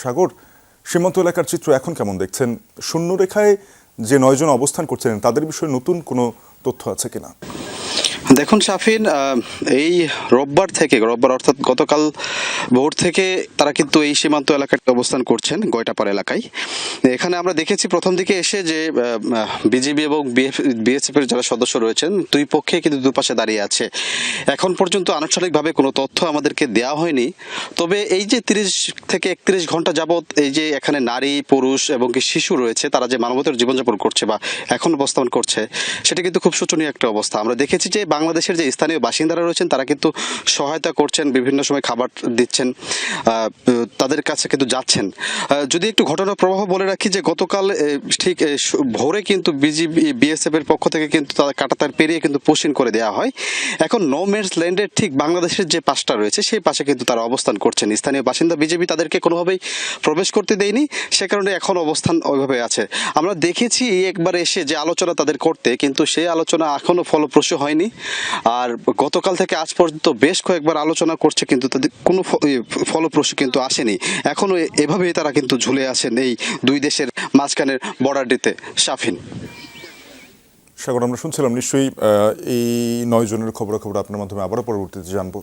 সাগর, সীমান্ত এলাকার চিত্র এখন কেমন দেখছেন? শূন্যরেখায় যে ৯ জন অবস্থান করছেন তাদের বিষয়ে নতুন কোনো তথ্য আছে কিনা? দেখুন শাফিন, এই রোববার অর্থাৎ গতকাল ভোর থেকে তারা কিন্তু এই সীমান্ত এলাকায় অবস্থান করছেন, গয়টাপাড়া এলাকায়। এখানে আমরা দেখেছি প্রথম দিকে এসে যে বিজিবি এবং বিএসএফ এর যারা সদস্য রয়েছেন দুই পক্ষে কিন্তু দুপাশে দাঁড়িয়ে আছে। এখন পর্যন্ত আনুষ্ঠানিকভাবে কোনো তথ্য আমাদেরকে দেওয়া হয়নি, তবে এই যে 30 থেকে 31 ঘন্টা যাবৎ এই যে এখানে নারী পুরুষ এবং কি শিশু রয়েছে, তারা যে মানবতার জীবনযাপন করছে বা এখন অবস্থান করছে, সেটা কিন্তু খুব শোচনীয় একটা অবস্থা। আমরা দেখেছি যে বাংলাদেশের যে স্থানীয় বাসিন্দারা রয়েছেন তারা কিন্তু সহায়তা করছেন, বিভিন্ন সময় খাবার দিচ্ছেন, তাদের কাছে কিন্তু যাচ্ছেন। যদি একটু ঘটনার প্রবাহ বলে রাখি যে গতকাল ঠিক ভোরে কিন্তু বিজিবি বিএসএফ এর পক্ষ থেকে কিন্তু তারা কাঁটাতার পেরিয়ে কিন্তু পুশিং করে দেওয়া হয়। এখন নো ম্যানস ল্যান্ডের ঠিক বাংলাদেশের যে পাশটা রয়েছে সেই পাশে কিন্তু তারা অবস্থান করছেন। স্থানীয় বাসিন্দা বিজেপি তাদেরকে কোনোভাবেই প্রবেশ করতে দেয়নি, সে কারণে এখন অবস্থান ওইভাবে আছে। আমরা দেখেছি একবার এসে যে আলোচনা তাদের করতে, কিন্তু সেই আলোচনা এখনো ফলপ্রসূ হয়নি। আর গতকাল থেকে আজ পর্যন্ত বেশ কয়েকবার আলোচনা করছে, কিন্তু তাদের কোনো ফলপ্রসূ কিন্তু আসেনি। এখনো এভাবেই তারা কিন্তু ঝুলে আছেন এই দুই দেশের মাঝখানের বর্ডারটিতে। শাফিন, সাগর, আমরা শুনছিলাম, নিশ্চয়ই এই ৯ জনের খবরাখবর আপনার মাধ্যমে আবারও পরবর্তীতে জানবো।